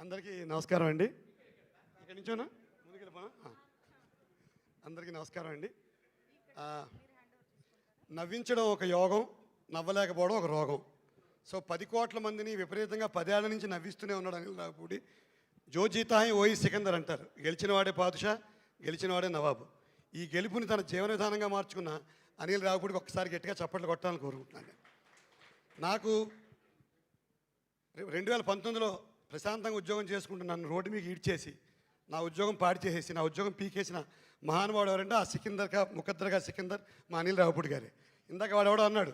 అందరికీ నమస్కారం అండి. ఇక్కడి నుంచోనా ముందుకు వెళ్ళిపోనా? అందరికీ నమస్కారం అండి. నవ్వించడం ఒక యోగం, నవ్వలేకపోవడం ఒక రోగం. సో 10 కోట్ల మందిని విపరీతంగా 10 ఏళ్ల నుంచి నవ్విస్తూనే ఉన్నాడు అనిల్ రావిపూడి. జో జీతా హై ఓయి సికందర్ అంటారు. గెలిచినవాడే పాదుషా, గెలిచినవాడే నవాబు. ఈ గెలుపుని తన జీవన విధానంగా మార్చుకున్న అనిల్ రావిపూడికి ఒక్కసారి గట్టిగా చప్పట్లు కొట్టాలని కోరుకుంటున్నాను. నాకు 2019లో ప్రశాంతంగా ఉద్యోగం చేసుకుంటూ నన్ను రోడ్డు మీకు ఈడ్చేసి నా ఉద్యోగం పాడి చేసేసి నా ఉద్యోగం పీకేసిన మహానుభావుడు ఎవరంటే ఆ సికిందర్గా ముఖద్దర్గా సికిందర్ మా అనిల్ రావిపూడి గారే. ఇందాక వాడెవడో అన్నాడు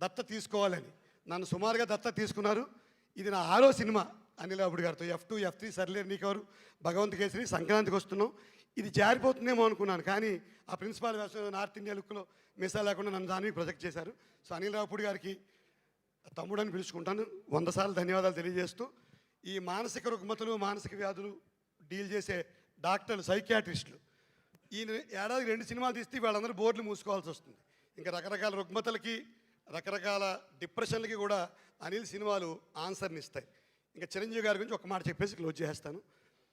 దత్త తీసుకోవాలని. నన్ను సుమారుగా దత్త తీసుకున్నారు. ఇది నా 6వ సినిమా అనిల్ రావిపూడి గారితో. F2 F3 సర్లేరు నీకెవరు, భగవంత్ కేసరి, సంక్రాంతికి వస్తున్నాం. ఇది జారిపోతుందేమో అనుకున్నాను, కానీ ఆ ప్రిన్సిపాల్ వేషం నార్త్ ఇండియా లుక్లో మిసా లేకుండా నన్ను దాని ప్రొజెక్ట్ చేశారు. సో అనిల్ రావిపూడి గారికి తమ్ముడని పిలుచుకుంటాను. 100 సార్లు ధన్యవాదాలు తెలియజేస్తూ, ఈ మానసిక రుగ్మతలు మానసిక వ్యాధులు డీల్ చేసే డాక్టర్లు, సైకియాట్రిస్టులు ఈయన ఏడాదికి 2 సినిమాలు తీస్తే వాళ్ళందరూ బోర్డులు మూసుకోవాల్సి వస్తుంది. ఇంకా రకరకాల రుగ్మతలకి రకరకాల డిప్రెషన్లకి కూడా అనిల్ సినిమాలు ఆన్సర్ని ఇస్తాయి. ఇంకా చిరంజీవి గారి గురించి ఒక మాట చెప్పేసి క్లోజ్ చేస్తాను.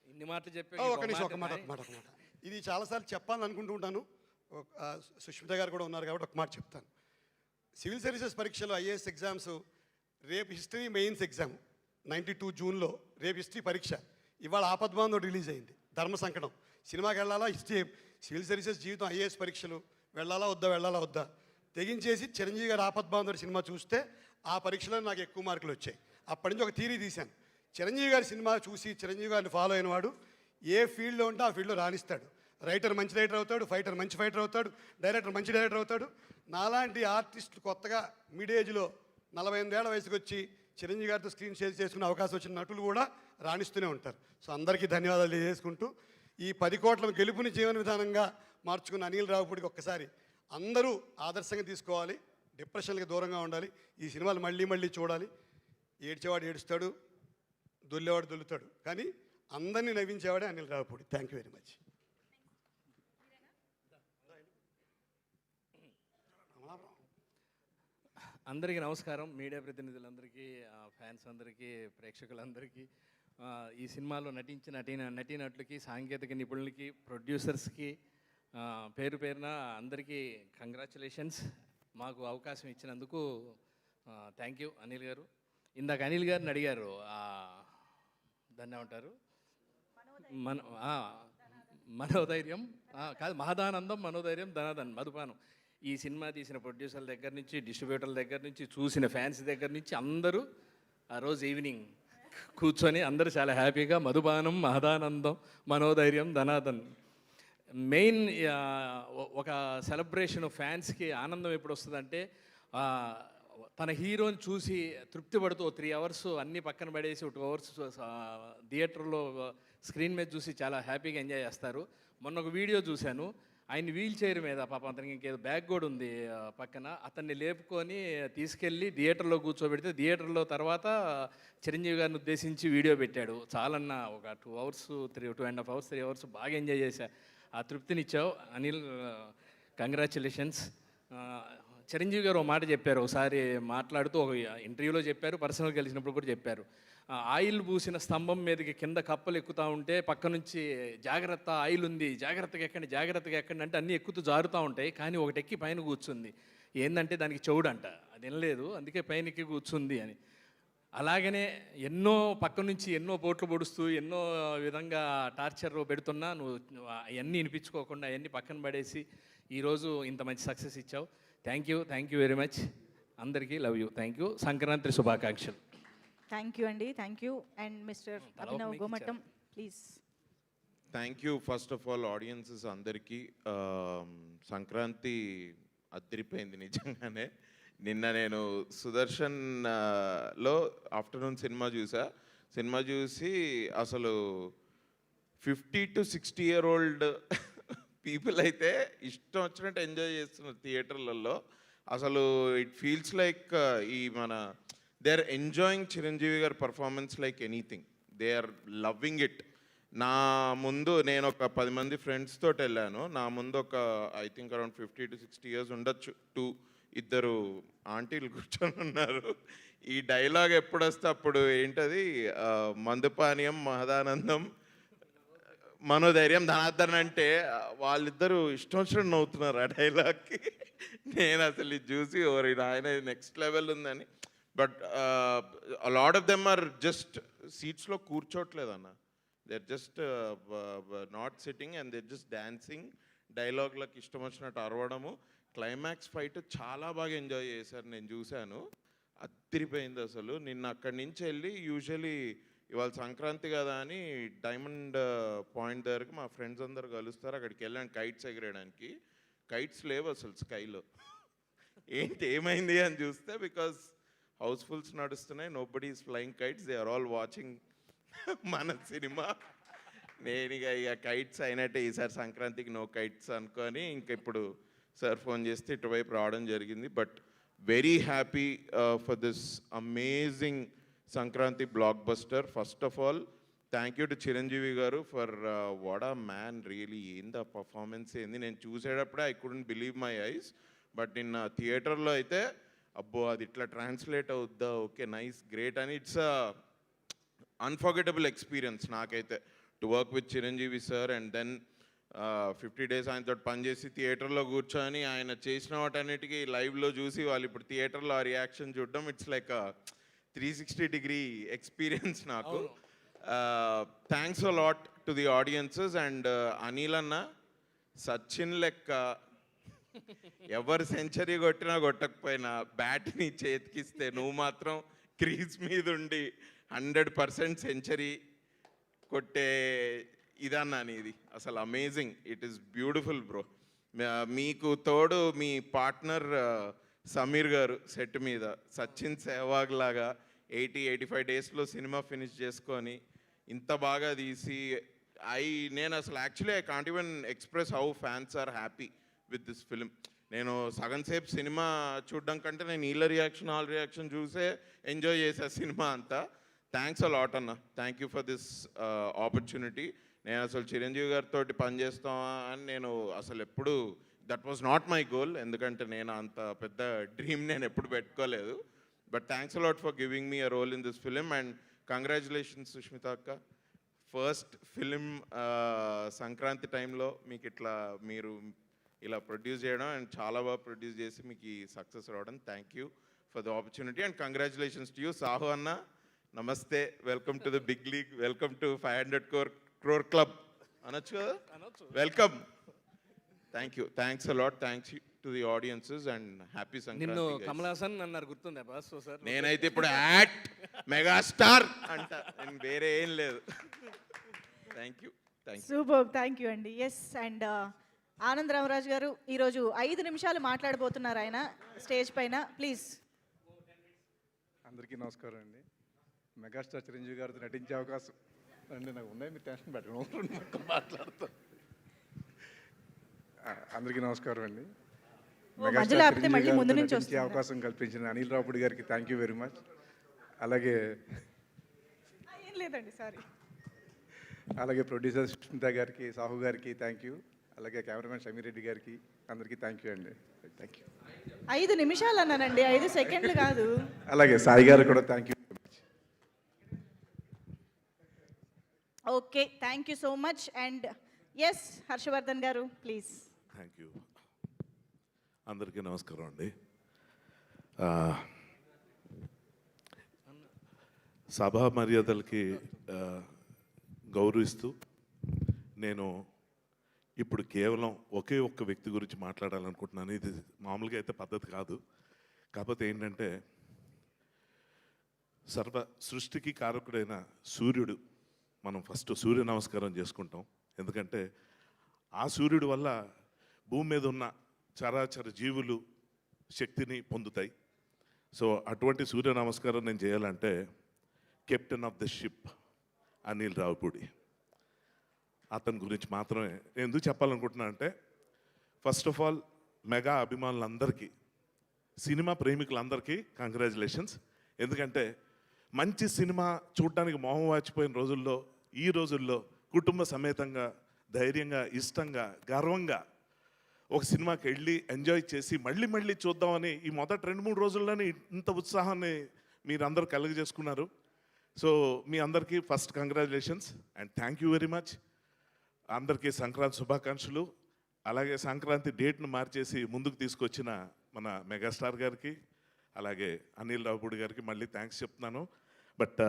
ఇన్ని మాటలు చెప్పి ఒక నిమిషం, ఒక మాట. ఇది చాలాసార్లు చెప్పాలని అనుకుంటూ ఉంటాను. సుష్మిత గారు కూడా ఉన్నారు కాబట్టి ఒక మాట చెప్తాను. సివిల్ సర్వీసెస్ పరీక్షలు ఐఏఎస్ ఎగ్జామ్స్ రేపు హిస్టరీ మెయిన్స్ ఎగ్జామ్ 92 జూన్లో రేపు హిస్టరీ పరీక్ష. ఇవాళ ఆపద్బాంధో రిలీజ్ అయింది. ధర్మ సంకటం సినిమాకి వెళ్ళాలా, హిస్టరీ సివిల్ సర్వీసెస్ జీవితం ఐఏఎస్ పరీక్షలు వెళ్ళాలా వద్దా తెగించేసి చిరంజీవి గారు ఆపద్బాంధుడు సినిమా చూస్తే ఆ పరీక్షలో నాకు ఎక్కువ మార్కులు వచ్చాయి. అప్పటి నుంచి ఒక థీరీ తీశాను. చిరంజీవి గారి సినిమా చూసి చిరంజీవి గారిని ఫాలో అయిన వాడు ఏ ఫీల్డ్లో ఉంటే ఆ ఫీల్డ్లో రాణిస్తాడు. రైటర్ మంచి రైటర్ అవుతాడు, ఫైటర్ మంచి ఫైటర్ అవుతాడు, డైరెక్టర్ మంచి డైరెక్టర్ అవుతాడు. నాలాంటి ఆర్టిస్టులు కొత్తగా మిడ్ ఏజ్లో 48 ఏళ్ల వయసుకు వచ్చి చిరంజీవి గారితో స్క్రీన్ షేర్ చేసుకునే అవకాశం వచ్చిన నటులు కూడా రాణిస్తూనే ఉంటారు. సో అందరికీ ధన్యవాదాలు తెలియజేసుకుంటూ, ఈ 10 కోట్ల గెలుపుని జీవన విధానంగా మార్చుకున్న అనిల్ రావిపూడికి ఒక్కసారి అందరూ ఆదర్శంగా తీసుకోవాలి. డిప్రెషన్కి దూరంగా ఉండాలి. ఈ సినిమాలు మళ్ళీ మళ్ళీ చూడాలి. ఏడ్చేవాడు ఏడుస్తాడు, దొల్లేవాడు దొల్లుతాడు, కానీ అందరినీ నవ్వించేవాడే Anil Ravipudi. Thank you very much. అందరికీ నమస్కారం. మీడియా ప్రతినిధులందరికీ, ఫ్యాన్స్ అందరికీ, ప్రేక్షకులందరికీ, ఈ సినిమాలో నటించిన నటీనటులకి, సాంకేతిక నిపుణులకి, ప్రొడ్యూసర్స్కి పేరు పేరున అందరికీ కంగ్రాచులేషన్స్. మాకు అవకాశం ఇచ్చినందుకు థ్యాంక్ యూ అనిల్ గారు. ఇందాక అనిల్ గారిని అడిగారు, దాన్ని ఏమంటారు, మనోధైర్యం కాదు, మహదానందం, మనోధైర్యం, ధనాదన్, మధుపానం. ఈ సినిమా తీసిన ప్రొడ్యూసర్ల దగ్గర నుంచి, డిస్ట్రిబ్యూటర్ల దగ్గర నుంచి, చూసిన ఫ్యాన్స్ దగ్గర నుంచి అందరూ ఆ రోజు ఈవినింగ్ కూర్చొని అందరూ చాలా హ్యాపీగా మధుపానం, మహదానందం, మనోధైర్యం, ధనాదన్. మెయిన్ ఒక సెలబ్రేషన్ ఫ్యాన్స్కి ఆనందం ఎప్పుడు వస్తుందంటే, తన హీరోని చూసి తృప్తి పడుతూ 3 అవర్స్ అన్నీ పక్కన పడేసి 2 అవర్స్ థియేటర్లో స్క్రీన్ మీద చూసి చాలా హ్యాపీగా ఎంజాయ్ చేస్తారు. మొన్న ఒక వీడియో చూశాను, ఆయన వీల్ చైర్ మీద, పాపం అతనికి ఇంకేదో బ్యాగ్ కూడా ఉంది పక్కన, అతన్ని లేపుకొని తీసుకెళ్ళి థియేటర్లో కూర్చోబెడితే థియేటర్లో తర్వాత చిరంజీవి గారిని ఉద్దేశించి వీడియో పెట్టాడు. చాలన్నా ఒక 2 అవర్స్ 2.5 అవర్స్ 3 అవర్స్ బాగా ఎంజాయ్ చేశా. ఆ తృప్తినిచ్చావు అనిల్, కంగ్రాచులేషన్స్. చిరంజీవి గారు ఒక మాట చెప్పారు, ఒకసారి మాట్లాడుతూ ఒక ఇంటర్వ్యూలో చెప్పారు, పర్సనల్గా కలిసినప్పుడు కూడా చెప్పారు. ఆయిల్ పూసిన స్తంభం మీదకి కింద కప్పలు ఎక్కుతూ ఉంటే పక్క నుంచి జాగ్రత్త, ఆయిల్ ఉంది, జాగ్రత్తగా ఎక్కండి అంటే అన్నీ ఎక్కుతూ జారుతూ ఉంటాయి, కానీ ఒకటి ఎక్కి పైన కూర్చుంది. ఏంటంటే దానికి చెవుడంట, అది వినలేదు, అందుకే పైన ఎక్కి కూర్చుంది అని. అలాగనే ఎన్నో పక్క నుంచి ఎన్నో పోట్లు పొడుస్తూ ఎన్నో విధంగా టార్చర్ పెడుతున్నా నువ్వు అవన్నీ వినిపించుకోకుండా అవన్నీ పక్కన పడేసి ఈరోజు ఇంత మంచి సక్సెస్ ఇచ్చావు. Thank you very much. అందరికీ love you. Thank you. Sankranti శుభాకాంక్షలు. థ్యాంక్ యూ అండి. Thank you. And mister Abhinav Gomatam please. Thank you first of all audiences అందరికీ. సంక్రాంతి అదిరిపోయింది నిజంగానే. నిన్న నేను సుదర్శన్లో ఆఫ్టర్నూన్ సినిమా చూసి అసలు 50 to 60 year old పీపుల్ అయితే ఇష్టం వచ్చినట్టు ఎంజాయ్ చేస్తున్నారు థియేటర్లలో. అసలు ఇట్ ఫీల్స్ లైక్ ఈ మన దే ఆర్ ఎంజాయింగ్ చిరంజీవి గారి performance like anything. They are loving it. నా ముందు నేను ఒక 10 మంది ఫ్రెండ్స్ తోటి వెళ్ళాను. నా ముందు ఒక I think around 50 to 60 years ఉండొచ్చు, 2 ఆంటీలు కూర్చొని ఉన్నారు. ఈ డైలాగ్ ఎప్పుడు వస్తే అప్పుడు ఏంటది మందుపానీయం మహదానందం మనోధైర్యం ధనార్దన్ అంటే వాళ్ళిద్దరూ ఇష్టం వచ్చినట్టు నవ్వుతున్నారు ఆ డైలాగ్కి. నేను అసలు ఇది చూసి ఓరి ఆయన నెక్స్ట్ లెవెల్ ఉందని. But lot of them are just సీట్స్లో కూర్చోట్లేదన్న, they are just not sitting and they just dancing, డైలాగ్లకు ఇష్టం వచ్చినట్టు అరవడము. క్లైమాక్స్ ఫైట్ చాలా బాగా ఎంజాయ్ చేశారు, నేను చూశాను, అదిరిపోయింది అసలు. నిన్న అక్కడి నుంచి వెళ్ళి యూజువలీ ఇవాళ సంక్రాంతి కదా అని డైమండ్ పాయింట్ దగ్గరికి మా ఫ్రెండ్స్ అందరు కలుస్తారు, అక్కడికి వెళ్ళాను కైట్స్ ఎగరేయడానికి. కైట్స్ లేవు అసలు స్కైలో. ఏంటి ఏమైంది అని చూస్తే బికాస్ హౌస్ఫుల్స్ నడుస్తున్నాయి, nobody is flying kites, they are all watching మన సినిమా. నేను ఇక కైట్స్ అయినట్టే ఈసారి సంక్రాంతికి నో కైట్స్ అనుకొని ఇంక ఇప్పుడు సార్ ఫోన్ చేస్తే ఇటువైపు రావడం జరిగింది. But very happy for this amazing Sankranti blockbuster. First of all thank you to Chiranjeevi garu for what a man, really ఏంది ఆ పర్ఫార్మెన్స్ ఏంది. నేను చూసేటప్పుడే I couldn't believe my eyes. But నిన్న థియేటర్లో అయితే అబ్బో అది ఇట్లా ట్రాన్స్లేట్ అవుద్దా, ఓకే నైస్ గ్రేట్ అని. ఇట్స్ అన్ఫర్గెటబుల్ ఎక్స్పీరియన్స్ నాకైతే to work with Chiranjeevi sir. And then 50 days ఆయనతో పనిచేసి థియేటర్లో కూర్చొని ఆయన చేసిన వాటన్నిటికీ లైవ్లో చూసి వాళ్ళు ఇప్పుడు థియేటర్లో ఆ రియాక్షన్ చూడడం, ఇట్స్ లైక్ 360-degree ఎక్స్పీరియన్స్ నాకు. Thanks a lot to the audiences. And Anil అన్న సచిన్ లెక్క ఎవరు సెంచరీ కొట్టినా కొట్టకపోయినా బ్యాట్ని చేతికిస్తే నువ్వు మాత్రం క్రీజ్ మీద ఉండి 100% సెంచరీ కొట్టే ఇదన్నా నీది అసలు amazing. It is beautiful bro. మీకు తోడు మీ పార్ట్నర్ సమీర్ గారు సెట్ మీద సచిన్ సెహ్వాగ్ లాగా 80-85 daysలో సినిమా ఫినిష్ చేసుకొని ఇంత బాగా తీసి నేను అసలు actually I can't even express how fans are happy with this film. నేను సగం సేపు సినిమా చూడడం కంటే నేను వీళ్ళ రియాక్షన్ ఆల్ రియాక్షన్ చూసే ఎంజాయ్ చేసే సినిమా అంతా. థ్యాంక్స్ అ లాట్ అన్న, thank you for this opportunity. నేను అసలు చిరంజీవి గారితో పనిచేస్తామా అని నేను అసలు ఎప్పుడు, that was not my goal, ఎందుకంటే నేను అంత పెద్ద డ్రీమ్ నేను ఎప్పుడు పెట్టుకోలేదు. But thanks a lot for giving me a role in this film. And congratulations Sushmita అక్క, ఫస్ట్ ఫిలిం సంక్రాంతి టైంలో మీకు ఇట్లా మీరు ఇలా ప్రొడ్యూస్ చేయడం అండ్ చాలా బాగా ప్రొడ్యూస్ చేసి మీకు ఈ సక్సెస్ రావడం. Thank you for the opportunity and congratulations to you. Sahu అన్న నమస్తే, welcome to the big league, welcome to 500 crore club అనొచ్చు కదా, welcome. Thank you, thanks a lot, thanks to the audiences and happy నిన్ను సంక్రాంతి. కమల్ హాసన్ అన్నారు గుర్తుందా boss sir? నేనైతే ఇప్పుడు act megastar అంట, నేను వేరే ఏం లేదు. Thank you, thank you. Super, thank you అండి. ఎస్, అండ్ ఆనంద్ రామరాజు గారు ఈరోజు 5 నిమిషాలు మాట్లాడబోతున్నారు ఆయన స్టేజ్ పైన, ప్లీజ్. అందరికీ నమస్కారం అండి. మెగాస్టార్ చిరంజీవి గారితో నటించే అవకాశం అండి నాకు ఉన్నాయి, మీరు టెన్షన్ పెట్టండి, మాట్లాడతాను. అందరికీ నమస్కారం అండి. మధ్యలో ఆపితే మళ్ళీ ముందు నుంచి నటించే వస్తుంది. అవకాశం కల్పించిన అనిల్ రావుపూడి గారికి థ్యాంక్ యూ వెరీ మచ్. అలాగే ఏం లేదండి, సారీ. అలాగే ప్రొడ్యూసర్ సుష్మిత గారికి, సాహు గారికి థ్యాంక్ యూ. అలాగే కెమెరామెన్ సమీర్ రెడ్డి గారికి అందరికీ థ్యాంక్ యూ అండి. Thank you. 5 నిమిషాలు అన్నానండి, 5 సెకండ్లు కాదు. అలాగే సాయి గారు కూడా thank you. Okay, thank you so much. And yes, Harshavardhan గారు ప్లీజ్. Thank you. అందరికీ నమస్కారం అండి. సభా మర్యాదలకి గౌరవిస్తూ నేను ఇప్పుడు కేవలం ఒకే ఒక్క వ్యక్తి గురించి మాట్లాడాలనుకుంటున్నాను. ఇది మామూలుగా అయితే పద్ధతి కాదు. కాకపోతే ఏంటంటే సర్వ సృష్టికి కారకుడైన సూర్యుడు, మనం ఫస్ట్ సూర్య నమస్కారం చేసుకుంటాం. ఎందుకంటే ఆ సూర్యుడి వల్ల భూమి మీద ఉన్న చరాచర జీవులు శక్తిని పొందుతాయి. సో అటువంటి సూర్య నమస్కారం నేను చేయాలంటే captain of the ship Anil Ravupudi, అతని గురించి మాత్రమే నేను ఎందుకు చెప్పాలనుకుంటున్నా అంటే, ఫస్ట్ ఆఫ్ ఆల్ మెగా అభిమానులందరికీ, సినిమా ప్రేమికులందరికీ కంగ్రాచులేషన్స్. ఎందుకంటే మంచి సినిమా చూడడానికి మొహం వాచిపోయిన రోజుల్లో, ఈ రోజుల్లో కుటుంబ సమేతంగా ధైర్యంగా ఇష్టంగా గర్వంగా ఒక సినిమాకి వెళ్ళి ఎంజాయ్ చేసి మళ్ళీ మళ్ళీ చూద్దామని ఈ మొదటి 2-3 రోజుల్లోనే ఇంత ఉత్సాహాన్ని మీరందరూ కలుగజేసుకున్నారు. సో మీ అందరికీ first congratulations and thank you very much. అందరికీ సంక్రాంతి శుభాకాంక్షలు. అలాగే సంక్రాంతి డేట్ను మార్చేసి ముందుకు తీసుకొచ్చిన మన మెగాస్టార్ గారికి, అలాగే అనిల్ రావుపూడి గారికి మళ్ళీ థ్యాంక్స్ చెప్తున్నాను. బట్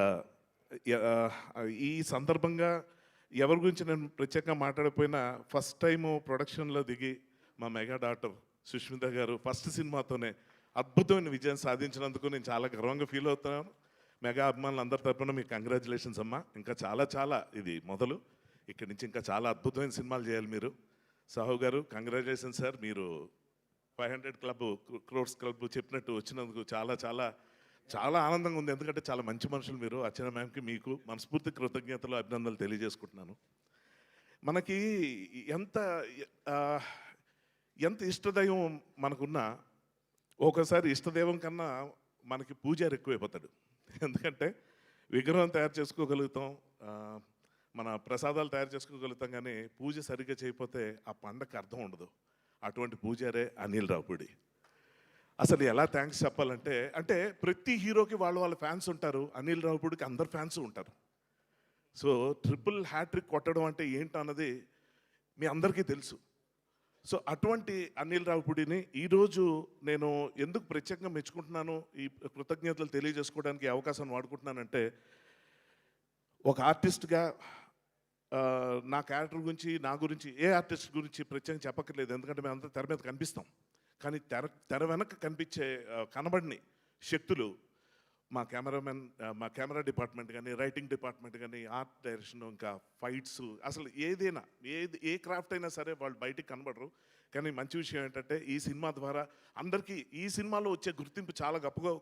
ఈ సందర్భంగా ఎవరి గురించి నేను ప్రత్యేకంగా మాట్లాడకపోయినా ఫస్ట్ టైము ప్రొడక్షన్లో దిగి మా మెగా డాటర్ సుష్మిత గారు ఫస్ట్ సినిమాతోనే అద్భుతమైన విజయం సాధించినందుకు నేను చాలా గర్వంగా ఫీల్ అవుతున్నాను. మెగా అభిమానులు అందరి తరపున మీకు కంగ్రాచులేషన్స్ అమ్మా. ఇంకా చాలా చాలా ఇది మొదలు, ఇక్కడి నుంచి ఇంకా చాలా అద్భుతమైన సినిమాలు చేయాలి మీరు. సాహు గారు కంగ్రాచులేషన్స్ సార్. మీరు 500 క్లబ్ క్రోర్స్ క్లబ్ చెప్పినట్టు వచ్చినందుకు చాలా చాలా చాలా ఆనందంగా ఉంది. ఎందుకంటే చాలా మంచి మనుషులు మీరు. అర్చన మ్యామ్కి మీకు మనస్ఫూర్తి కృతజ్ఞతలు అభినందనలు తెలియజేసుకుంటున్నాను. మనకి ఎంత ఎంత ఇష్టదైవం మనకున్నా ఒకసారి ఇష్టదైవం కన్నా మనకి పూజారి ఎక్కువైపోతాడు. ఎందుకంటే విగ్రహం తయారు చేసుకోగలుగుతాం, మన ప్రసాదాలు తయారు చేసుకోగలుగుతాం, కానీ పూజ సరిగ్గా చేయకపోతే ఆ పండగకి అర్థం ఉండదు. అటువంటి పూజారే అనిల్ రావుపూడి. అసలు ఎలా థ్యాంక్స్ చెప్పాలంటే, అంటే ప్రతి హీరోకి వాళ్ళ ఫ్యాన్స్ ఉంటారు, అనిల్ రావుపూడికి అందరు ఫ్యాన్స్ ఉంటారు. సో ట్రిపుల్ హ్యాట్రిక్ కొట్టడం అంటే ఏంటన్నది మీ అందరికీ తెలుసు. సో అటువంటి అనిల్ రావుపూడిని ఈరోజు నేను ఎందుకు ప్రత్యేకంగా మెచ్చుకుంటున్నాను, ఈ కృతజ్ఞతలు తెలియజేసుకోవడానికి అవకాశం వాడుకుంటున్నానంటే, ఒక ఆర్టిస్ట్గా నా క్యారెక్టర్ గురించి, నా గురించి, ఏ ఆర్టిస్ట్ గురించి ప్రత్యేకంగా చెప్పక్కర్లేదు. ఎందుకంటే మేము అంతా తెర మీద కనిపిస్తాం, కానీ తెర వెనక కనిపించే కనబడిని శక్తులు మా కెమెరామెన్, మా కెమెరా డిపార్ట్మెంట్ కానీ, రైటింగ్ డిపార్ట్మెంట్ కానీ, ఆర్ట్ డైరెక్షన్, ఇంకా ఫైట్స్, అసలు ఏదైనా ఏ క్రాఫ్ట్ అయినా సరే వాళ్ళు బయటికి కనబడరు. కానీ మంచి విషయం ఏంటంటే ఈ సినిమా ద్వారా అందరికీ ఈ సినిమాలో వచ్చే గుర్తింపు చాలా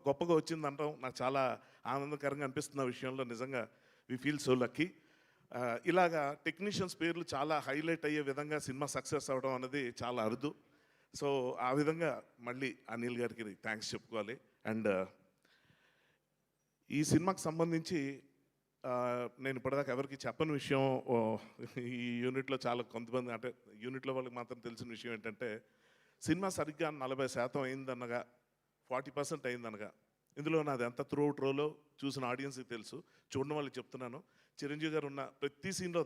గొప్పగా వచ్చిందంటాం నాకు చాలా ఆనందకరంగా అనిపిస్తున్న విషయంలో. నిజంగా వి ఫీల్ సో లక్కీ. ఇలాగా టెక్నీషియన్స్ పేర్లు చాలా హైలైట్ అయ్యే విధంగా సినిమా సక్సెస్ అవ్వడం అనేది చాలా అరుదు. సో ఆ విధంగా మళ్ళీ అనిల్ గారికి థ్యాంక్స్ చెప్పుకోవాలి. అండ్ ఈ సినిమాకి సంబంధించి నేను ఇప్పటిదాకా ఎవరికి చెప్పని విషయం, ఈ యూనిట్లో చాలా కొంతమంది, అంటే యూనిట్లో వాళ్ళకి మాత్రం తెలిసిన విషయం ఏంటంటే, సినిమా సరిగ్గా 40% అయిందనగా, 40% అయిందనగా, ఇందులో నాది ఎంత త్రూ అవుట్ రోలో చూసిన ఆడియన్స్కి తెలుసు, చూడడం వాళ్ళకి చెప్తున్నాను. చిరంజీవి గారు ఉన్న ప్రతి సీన్లో